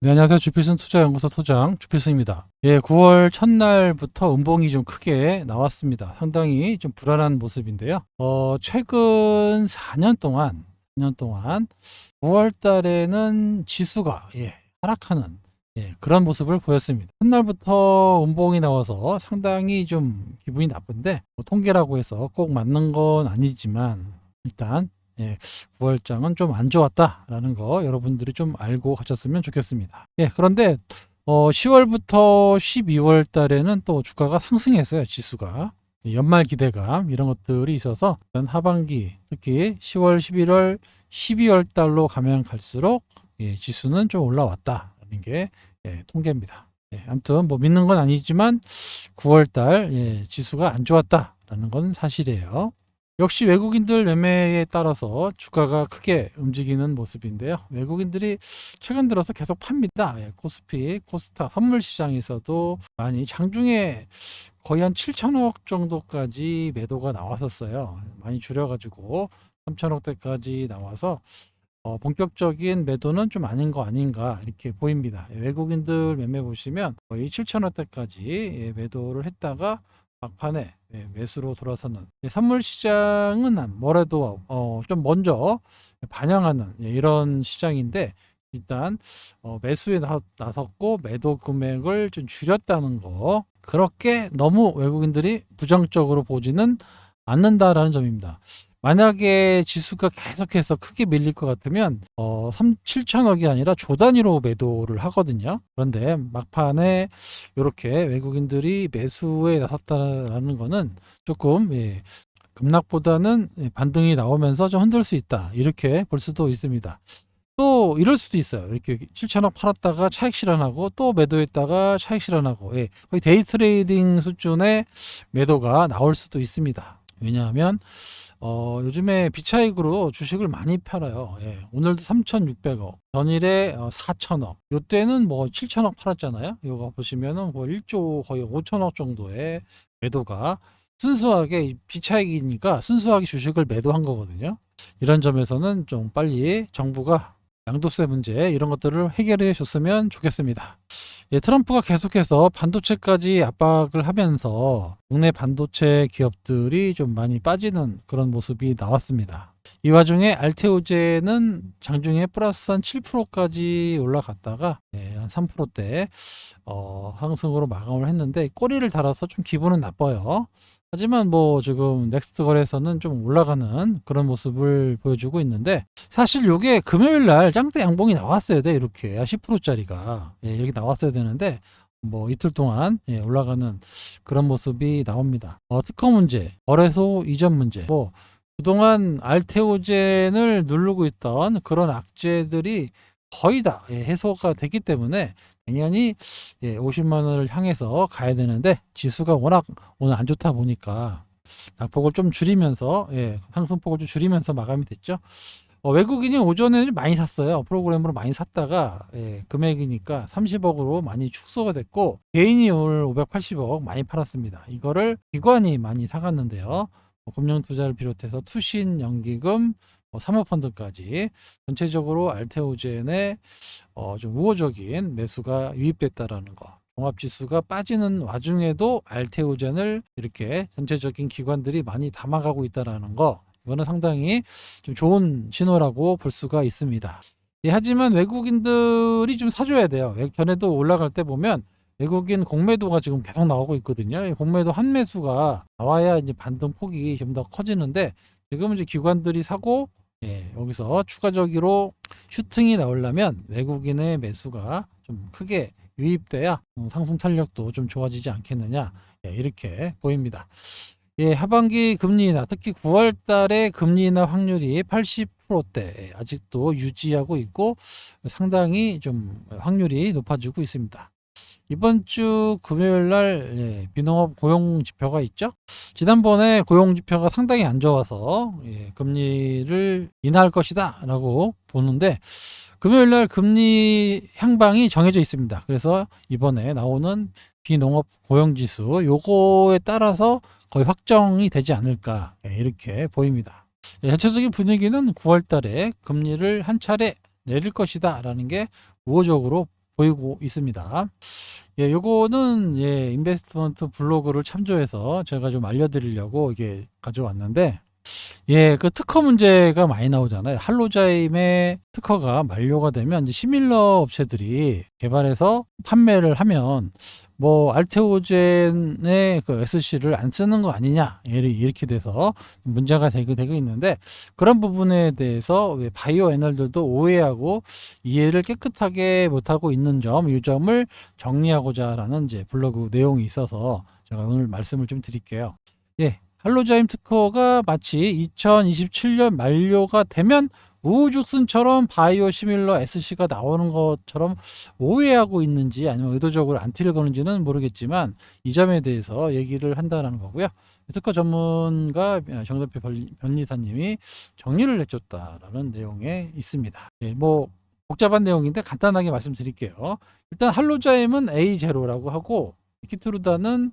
네, 안녕하세요. 주필승 투자연구소 소장 주필승입니다. 예, 9월 첫날부터 음봉이 좀 크게 나왔습니다. 상당히 좀 불안한 모습인데요. 최근 4년 동안 9월 달에는 지수가 하락하는 그런 모습을 보였습니다. 첫날부터 음봉이 나와서 상당히 좀 기분이 나쁜데 통계라고 해서 꼭 맞는 건 아니지만 일단 9월장은 좀 안 좋았다라는 거 여러분들이 좀 알고 가셨으면 좋겠습니다. 그런데 10월부터 12월 달에는 또 주가가 상승했어요. 지수가. 연말 기대감 이런 것들이 있어서 일단 하반기 특히 10월, 11월, 12월 달로 가면 갈수록 지수는 좀 올라왔다라는 게 통계입니다. 아무튼 뭐 믿는 건 아니지만 9월 달 지수가 안 좋았다라는 건 사실이에요. 역시 외국인들 매매에 따라서 주가가 크게 움직이는 모습인데요. 외국인들이 최근 들어서 계속 팝니다. 코스피, 코스닥, 선물 시장에서도 많이 장중에 거의 한 7천억 정도까지 매도가 나왔었어요. 많이 줄여가지고 3천억대까지 나와서 본격적인 매도는 좀 아닌 거 아닌가 이렇게 보입니다. 외국인들 매매 보시면 거의 7천원대까지 매도를 했다가 막판에 매수로 돌아서는 선물 시장은 뭐래도 좀 먼저 반영하는 이런 시장인데 일단 매수에 나섰고 매도 금액을 좀 줄였다는 거 그렇게 너무 외국인들이 부정적으로 보지는 않는다라는 점입니다. 만약에 지수가 계속해서 크게 밀릴 것 같으면 7천억이 아니라 조 단위로 매도를 하거든요. 그런데 막판에 이렇게 외국인들이 매수에 나섰다라는 거는 조금 급락보다는 반등이 나오면서 좀 흔들 수 있다. 이렇게 볼 수도 있습니다. 또 이럴 수도 있어요. 이렇게 7천억 팔았다가 차익 실현하고 또 매도했다가 차익 실현하고 거의 데이 트레이딩 수준의 매도가 나올 수도 있습니다. 왜냐하면 요즘에 비차익으로 주식을 많이 팔아요. 오늘도 3,600억, 전일에 4천억, 요때는 뭐 7천억 팔았잖아요. 이거 보시면은 뭐 1조 거의 5천억 정도의 매도가 순수하게 비차익이니까 순수하게 주식을 매도한 거거든요. 이런 점에서는 좀 빨리 정부가 양도세 문제 이런 것들을 해결해 줬으면 좋겠습니다. 트럼프가 계속해서 반도체까지 압박을 하면서 국내 반도체 기업들이 좀 많이 빠지는 그런 모습이 나왔습니다. 이 와중에 알테오제는 장중에 플러스 한 7%까지 올라갔다가 한 3%대 상승으로 마감을 했는데 꼬리를 달아서 좀 기분은 나빠요. 하지만 뭐 지금 넥스트 거래에서는 좀 올라가는 그런 모습을 보여주고 있는데 사실 이게 금요일 날 짱대 양봉이 나왔어야 돼. 이렇게 10%짜리가 이렇게 나왔어야 되는데 뭐 이틀 동안 올라가는 그런 모습이 나옵니다. 특허 문제, 거래소 이전 문제, 뭐 그동안 알테오젠을 누르고 있던 그런 악재들이 거의 다 해소가 됐기 때문에 당연히 50만 원을 향해서 가야 되는데 지수가 워낙 오늘 안 좋다 보니까 낙폭을 좀 줄이면서 상승폭을 좀 줄이면서 마감이 됐죠. 외국인이 오전에 많이 샀어요. 프로그램으로 많이 샀다가 금액이니까 30억으로 많이 축소가 됐고 개인이 오늘 580억 많이 팔았습니다. 이거를 기관이 많이 사갔는데요. 금융투자를 비롯해서 투신, 연기금, 사모펀드까지 전체적으로 알테오젠의 좀 우호적인 매수가 유입됐다라는 거. 종합지수가 빠지는 와중에도 알테오젠을 이렇게 전체적인 기관들이 많이 담아가고 있다라는 거. 이거는 상당히 좀 좋은 신호라고 볼 수가 있습니다. 하지만 외국인들이 좀 사줘야 돼요. 전에도 올라갈 때 보면 외국인 공매도가 지금 계속 나오고 있거든요. 공매도 한 매수가 나와야 이제 반등 폭이 좀 더 커지는데 지금 이제 기관들이 사고 여기서 추가적으로 슈팅이 나오려면 외국인의 매수가 좀 크게 유입돼야 상승 탄력도 좀 좋아지지 않겠느냐 이렇게 보입니다. 하반기 금리 인하, 특히 9월 달에 금리 인하 확률이 80%대 아직도 유지하고 있고 상당히 좀 확률이 높아지고 있습니다. 이번 주 금요일 날 비농업 고용 지표가 있죠. 지난번에 고용 지표가 상당히 안 좋아서 금리를 인하할 것이다라고 보는데 금요일 날 금리 향방이 정해져 있습니다. 그래서 이번에 나오는 비농업 고용 지수 요거에 따라서 거의 확정이 되지 않을까 이렇게 보입니다. 전체적인 분위기는 9월 달에 금리를 한 차례 내릴 것이다 라는 게 우호적으로 보이고 있습니다. 예, 요거는 예, 인베스트먼트 블로그를 참조해서 제가 좀 알려드리려고 이게 가져왔는데, 예, 그 특허 문제가 많이 나오잖아요. 할로자임의 특허가 만료가 되면 이제 시밀러 업체들이 개발해서 판매를 하면 뭐 알테오젠의 그 SC를 안 쓰는 거 아니냐 이렇게 돼서 문제가 되고 있는데, 그런 부분에 대해서 왜 바이오 애널들도 오해하고 이해를 깨끗하게 못하고 있는 점, 이 점을 정리하고자라는 이제 블로그 내용이 있어서 제가 오늘 말씀을 좀 드릴게요. 예, 할로자임 특허가 마치 2027년 만료가 되면 우후죽순처럼 바이오 시밀러 SC가 나오는 것처럼 오해하고 있는지 아니면 의도적으로 안티를 거는지는 모르겠지만, 이 점에 대해서 얘기를 한다는 거고요. 특허 전문가 정대표 변리사님이 정리를 해줬다라는 내용에 있습니다. 예, 뭐 복잡한 내용인데 간단하게 말씀드릴게요. 일단 할로자임은 A0라고 하고, 키트루다는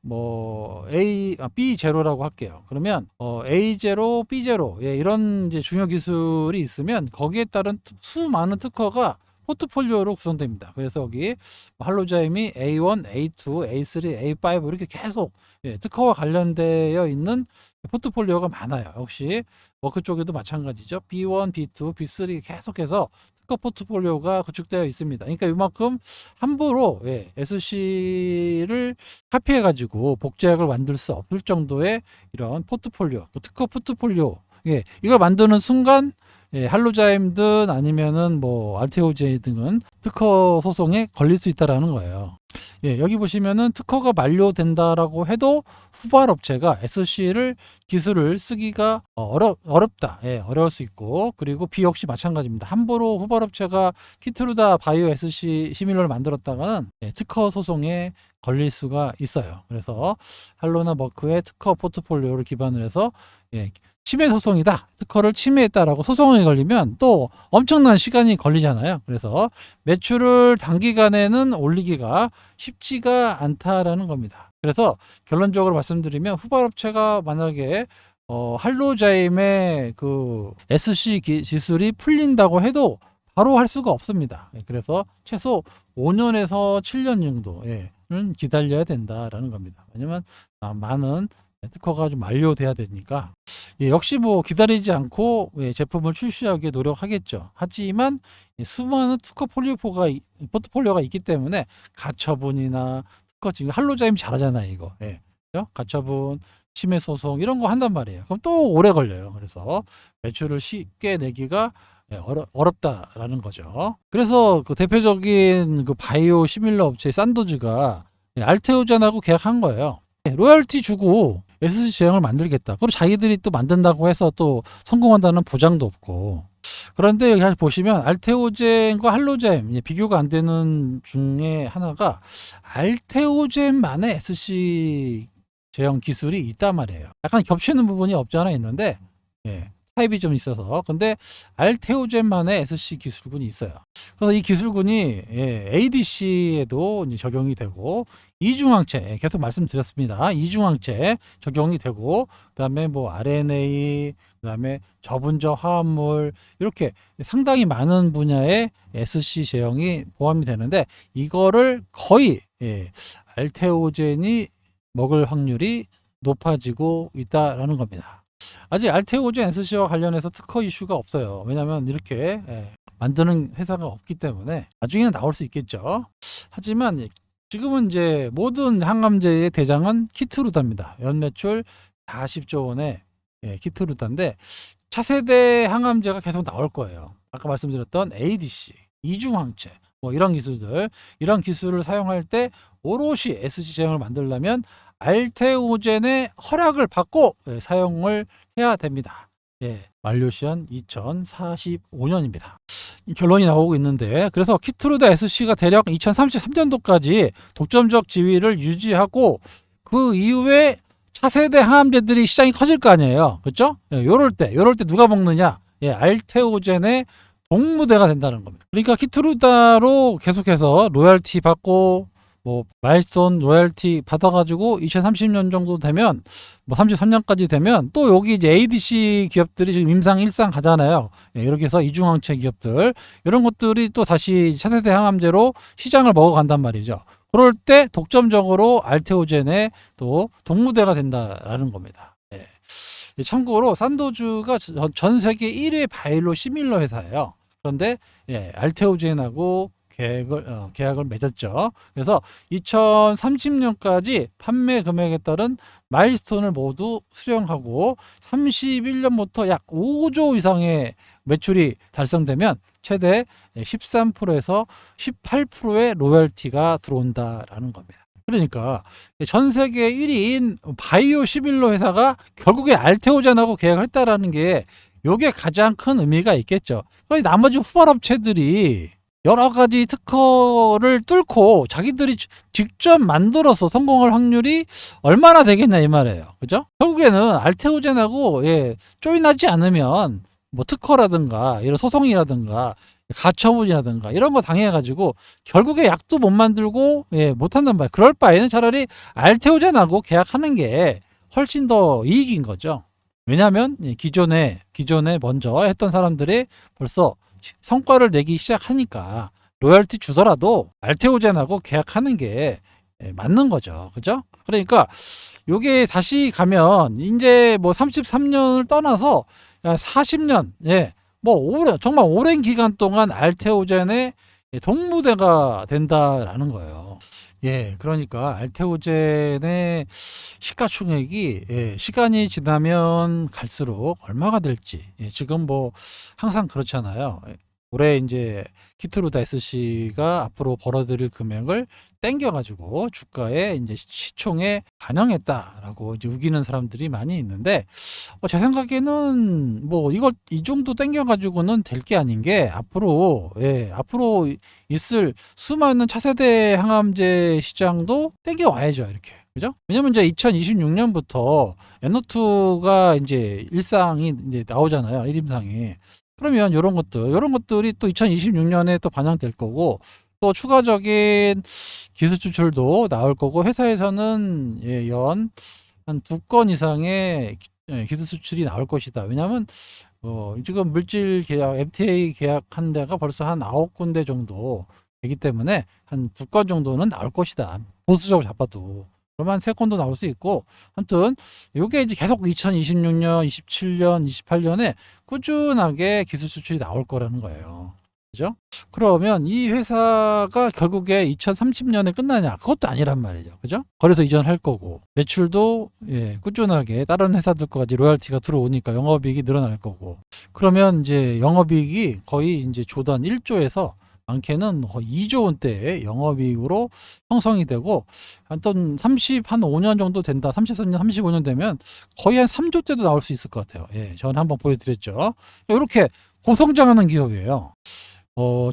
뭐 B0라고 할게요. 그러면 A0, B0 예, 이런 이제 중요 기술이 있으면 거기에 따른 수많은 특허가 포트폴리오로 구성됩니다. 그래서 여기 할로자임이 A1, A2, A3, A5 이렇게 계속 예, 특허와 관련되어 있는 포트폴리오가 많아요. 역시 워크 쪽에도 마찬가지죠. B1, B2, B3 계속해서 특허 포트폴리오가 구축되어 있습니다. 그러니까 이만큼 함부로 예, SC를 카피해 가지고 복제약을 만들 수 없을 정도의 이런 포트폴리오, 특허 포트폴리오, 예, 이걸 만드는 순간 예, 할로자임든 아니면은 뭐 알테오제 등은 특허 소송에 걸릴 수 있다라는 거예요. 예, 여기 보시면은 특허가 만료된다라고 해도 후발 업체가 SC를 기술을 쓰기가 어렵다. 예, 어려울 수 있고, 그리고 B 역시 마찬가지입니다. 함부로 후발 업체가 키트루다 바이오 SC 시밀러를 만들었다가는 예, 특허 소송에 걸릴 수가 있어요. 그래서 할로나 머크의 특허 포트폴리오를 기반으로 해서 예, 침해 소송이다, 특허를 침해했다라고 소송에 걸리면 또 엄청난 시간이 걸리잖아요. 그래서 매출을 단기간에는 올리기가 쉽지가 않다라는 겁니다. 그래서 결론적으로 말씀드리면, 후발업체가 만약에 할로자임의 그 SC 기술이 풀린다고 해도 바로 할 수가 없습니다. 그래서 최소 5년에서 7년 정도는 기다려야 된다라는 겁니다. 왜냐면 많은 특허가 좀 만료돼야 되니까. 예, 역시 뭐 기다리지 않고 예, 제품을 출시하기 노력하겠죠. 하지만 수많은 특허 포트폴리오가 있기 때문에 가처분이나 특허, 지금 할로자임 잘하잖아요 이거. 예, 그죠? 가처분, 침해 소송 이런 거 한단 말이에요. 그럼 또 오래 걸려요. 그래서 매출을 쉽게 내기가 예, 어렵다라는 거죠. 그래서 그 대표적인 그 바이오 시밀러 업체 산도즈가 예, 알테오젠하고 계약한 거예요. 예, 로열티 주고 SC 제형을 만들겠다. 그리고 자기들이 또 만든다고 해서 또 성공한다는 보장도 없고. 그런데 여기 보시면 알테오젠과 할로젠 비교가 안 되는 중에 하나가, 알테오젠만의 SC 제형 기술이 있단 말이에요. 약간 겹치는 부분이 없지 않아 있는데 예, 타입이 좀 있어서. 근데 알테오젠만의 SC 기술군이 있어요. 그래서 이 기술군이 예, ADC에도 이제 적용이 되고, 이중항체 예, 계속 말씀드렸습니다. 이중항체 적용이 되고, 그다음에 뭐 RNA, 그다음에 저분자 화합물, 이렇게 상당히 많은 분야의 SC 제형이 포함이 되는데, 이거를 거의 예, 알테오젠이 먹을 확률이 높아지고 있다라는 겁니다. 아직 알테오젠 SC와 관련해서 특허 이슈가 없어요. 왜냐하면 이렇게 예, 만드는 회사가 없기 때문에 나중에는 나올 수 있겠죠. 하지만 지금은 이제 모든 항암제의 대장은 키트루다입니다. 연매출 40조 원의 예, 키트루다인데, 차세대 항암제가 계속 나올 거예요. 아까 말씀드렸던 ADC, 이중항체, 뭐 이런 기술을 사용할 때 오롯이 SC 제형을 만들려면 알테오젠의 허락을 받고 예, 사용을 해야 됩니다. 예, 만료시한 2045년입니다. 결론이 나오고 있는데, 그래서 키트루다 SC가 대략 2033년도까지 독점적 지위를 유지하고, 그 이후에 차세대 항암제들이 시장이 커질 거 아니에요. 그렇죠? 예, 요럴 때 누가 먹느냐? 예, 알테오젠의 동무대가 된다는 겁니다. 그러니까 키트루다로 계속해서 로열티 받고 뭐 마일스톤 로열티 받아가지고 2030년 정도 되면 뭐 33년까지 되면 또 여기 이제 ADC 기업들이 지금 임상 1상 가잖아요. 예, 이렇게 해서 이중항체 기업들 이런 것들이 또 다시 차세대 항암제로 시장을 먹어간단 말이죠. 그럴 때 독점적으로 알테오젠의 또 동무대가 된다라는 겁니다. 예. 참고로 산도주가 전 세계 1위 바이오 시밀러 회사예요. 그런데 예, 알테오젠하고 계약을 맺었죠. 그래서 2030년까지 판매 금액에 따른 마일스톤을 모두 수령하고 31년부터 약 5조 이상의 매출이 달성되면 최대 13%에서 18%의 로열티가 들어온다라는 겁니다. 그러니까 전 세계 1위인 바이오 시밀러 회사가 결국에 알테오젠하고 계약을 했다라는 게 요게 가장 큰 의미가 있겠죠. 그러니 나머지 후발업체들이 여러 가지 특허를 뚫고 자기들이 직접 만들어서 성공할 확률이 얼마나 되겠냐 이 말이에요. 그죠? 결국에는 알테오젠하고 조인하지 않으면 뭐 특허라든가 이런 소송이라든가 가처분이라든가 이런 거 당해가지고 결국에 약도 못 만들고 못 한단 말이에요. 그럴 바에는 차라리 알테오젠하고 계약하는 게 훨씬 더 이익인 거죠. 왜냐하면 기존에 먼저 했던 사람들이 벌써 성과를 내기 시작하니까 로열티 주더라도 알테오젠하고 계약하는 게 맞는 거죠. 그죠? 그러니까 요게 다시 가면 이제 뭐 33년을 떠나서 40년, 뭐 정말 오랜 기간 동안 알테오젠의 동무대가 된다라는 거예요. 그러니까 알테오젠의 시가총액이 시간이 지나면 갈수록 얼마가 될지 지금 뭐 항상 그렇잖아요. 올해 이제 키트루다 SC가 앞으로 벌어들일 금액을 땡겨가지고 주가에 이제 시총에 반영했다라고 이제 우기는 사람들이 많이 있는데 제 생각에는 뭐 이걸 이 정도 땡겨가지고는 될 게 아닌 게 앞으로 있을 수많은 차세대 항암제 시장도 땡겨와야죠 이렇게. 그죠? 왜냐면 이제 2026년부터 N2가 이제 일상이 이제 나오잖아요. 1임상이. 그러면 이런 것들이 또 2026년에 또 반영될 거고, 또 추가적인 기술 추출도 나올 거고, 회사에서는 연 한 2건 이상의 기술 수출이 나올 것이다. 왜냐하면 지금 물질 계약, MTA 계약한 데가 벌써 한 9군데 정도 되기 때문에 한 2건 정도는 나올 것이다. 보수적으로 잡아도. 그러면 한 3건도 나올 수 있고, 아무튼 이게 이제 계속 2026년, 27년, 28년에 꾸준하게 기술 수출이 나올 거라는 거예요. 그죠? 그러면 이 회사가 결국에 2030년에 끝나냐? 그것도 아니란 말이죠. 그죠? 거래소 이전할 거고, 매출도 꾸준하게 다른 회사들까지 로열티가 들어오니까 영업이익이 늘어날 거고, 그러면 이제 영업이익이 거의 이제 조단 1조에서 많게는 거의 2조 원대의 영업이익으로 형성이 되고, 한 5년 정도 된다. 33년, 35년 되면 거의 한 3조대도 나올 수 있을 것 같아요. 저는 한번 보여드렸죠. 이렇게 고성장하는 기업이에요.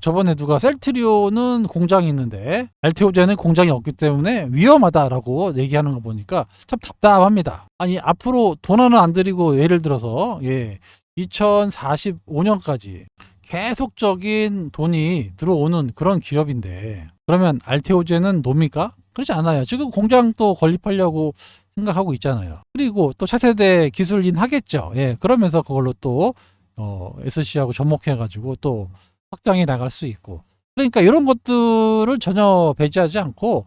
저번에 누가 셀트리온은 공장이 있는데 알테오젠은 공장이 없기 때문에 위험하다라고 얘기하는 거 보니까 참 답답합니다. 아니 앞으로 돈 하나 안 들이고 예를 들어서 2045년까지 계속적인 돈이 들어오는 그런 기업인데 그러면 알테오젠은 놉니까? 그렇지 않아요. 지금 공장 또 건립하려고 생각하고 있잖아요. 그리고 또 차세대 기술인 하겠죠. 그러면서 그걸로 또 SC하고 접목해가지고 또 확장해 나갈 수 있고. 그러니까 이런 것들을 전혀 배제하지 않고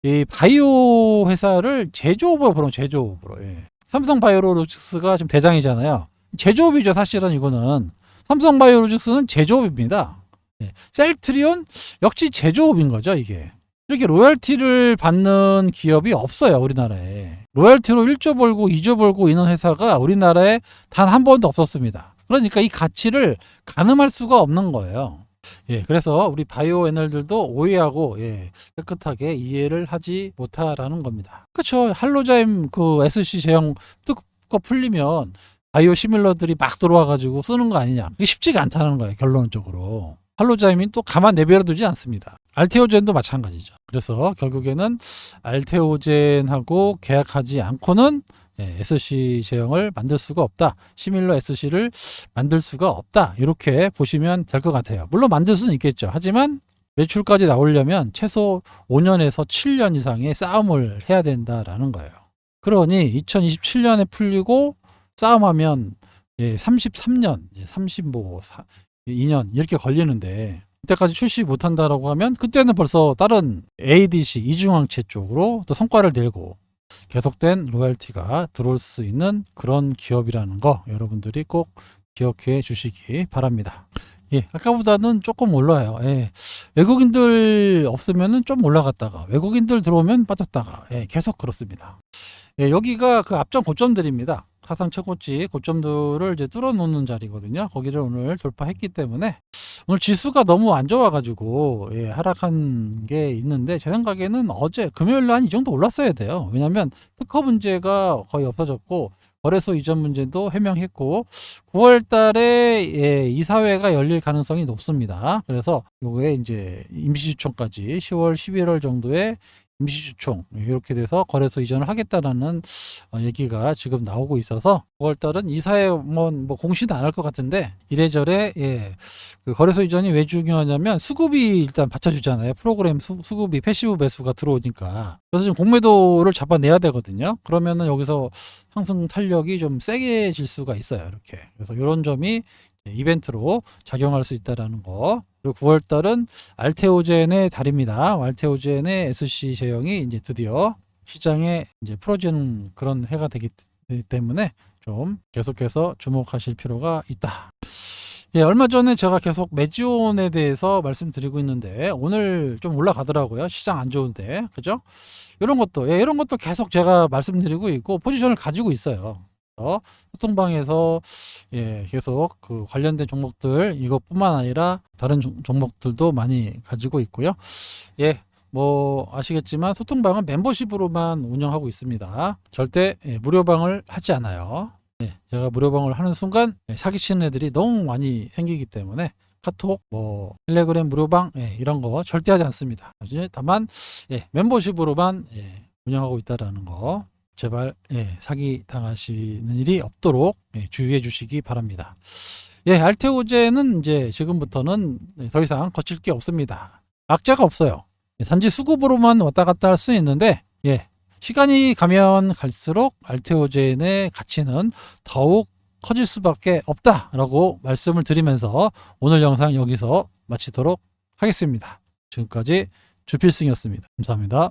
이 바이오 회사를 제조업으로 보는 제조업으로. 삼성 바이오로직스가 지금 대장이잖아요. 제조업이죠. 사실은 이거는 삼성 바이오로직스는 제조업입니다. 셀트리온 역시 제조업인 거죠. 이게 이렇게 로열티를 받는 기업이 없어요. 우리나라에 로열티로 1조 벌고 2조 벌고 있는 회사가 우리나라에 단 한 번도 없었습니다. 그러니까 이 가치를 가늠할 수가 없는 거예요. 그래서 우리 바이오 애널들도 오해하고 깨끗하게 이해를 하지 못하라는 겁니다. 그렇죠. 할로자임 그 SC 제형 뜯고 풀리면 바이오 시밀러들이 막 들어와가지고 쓰는 거 아니냐. 그게 쉽지가 않다는 거예요. 결론적으로. 할로자임이 또 가만 내버려 두지 않습니다. 알테오젠도 마찬가지죠. 그래서 결국에는 알테오젠하고 계약하지 않고는 SC 제형을 만들 수가 없다. 시밀러 SC를 만들 수가 없다. 이렇게 보시면 될 것 같아요. 물론 만들 수는 있겠죠. 하지만 매출까지 나오려면 최소 5년에서 7년 이상의 싸움을 해야 된다라는 거예요. 그러니 2027년에 풀리고 싸움하면 33년, 2년 이렇게 걸리는데 그때까지 출시 못한다라고 하면 그때는 벌써 다른 ADC 이중항체 쪽으로 또 성과를 내고 계속된 로열티가 들어올 수 있는 그런 기업이라는 거 여러분들이 꼭 기억해 주시기 바랍니다. 아까보다는 조금 올라요. 외국인들 없으면은 좀 올라갔다가 외국인들 들어오면 빠졌다가 계속 그렇습니다. 여기가 그 앞전 고점들입니다. 사상 최고치 고점들을 이제 뚫어놓는 자리거든요. 거기를 오늘 돌파했기 때문에 오늘 지수가 너무 안 좋아가지고 하락한 게 있는데 제 생각에는 어제 금요일날 한 이 정도 올랐어야 돼요. 왜냐하면 특허 문제가 거의 없어졌고 거래소 이전 문제도 해명했고 9월 달에 이사회가 열릴 가능성이 높습니다. 그래서 요게 이제 임시주총까지 10월, 11월 정도에 임시주총 이렇게 돼서 거래소 이전을 하겠다라는 얘기가 지금 나오고 있어서 9월달은 이사회 뭐 공시는 안 할 것 같은데 이래저래 그 거래소 이전이 왜 중요하냐면 수급이 일단 받쳐주잖아요. 프로그램 수급이 패시브 매수가 들어오니까 그래서 지금 공매도를 잡아내야 되거든요. 그러면은 여기서 상승 탄력이 좀 세게 질 수가 있어요. 이렇게 그래서 이런 점이 이벤트로 작용할 수 있다라는 거. 그리고 9월 달은 알테오젠의 달입니다. 알테오젠의 SC 제형이 이제 드디어 시장에 이제 풀어지는 그런 해가 되기 때문에 좀 계속해서 주목하실 필요가 있다. 얼마 전에 제가 계속 메지온에 대해서 말씀드리고 있는데 오늘 좀 올라가더라고요. 시장 안 좋은데. 그죠? 이런 것도 계속 제가 말씀드리고 있고 포지션을 가지고 있어요. 소통방에서 계속 그 관련된 종목들 이것뿐만 아니라 다른 종목들도 많이 가지고 있고요. 뭐 아시겠지만 소통방은 멤버십으로만 운영하고 있습니다. 절대 무료방을 하지 않아요. 제가 무료방을 하는 순간 사기치는 애들이 너무 많이 생기기 때문에 카톡, 뭐 텔레그램 무료방 이런 거 절대 하지 않습니다. 다만 멤버십으로만 운영하고 있다라는 거. 제발 사기 당하시는 일이 없도록 주의해 주시기 바랍니다. 알테오젠은 이제 지금부터는 더 이상 거칠 게 없습니다. 악재가 없어요. 단지 수급으로만 왔다 갔다 할 수 있는데 시간이 가면 갈수록 알테오젠의 가치는 더욱 커질 수밖에 없다라고 말씀을 드리면서 오늘 영상 여기서 마치도록 하겠습니다. 지금까지 주필승이었습니다. 감사합니다.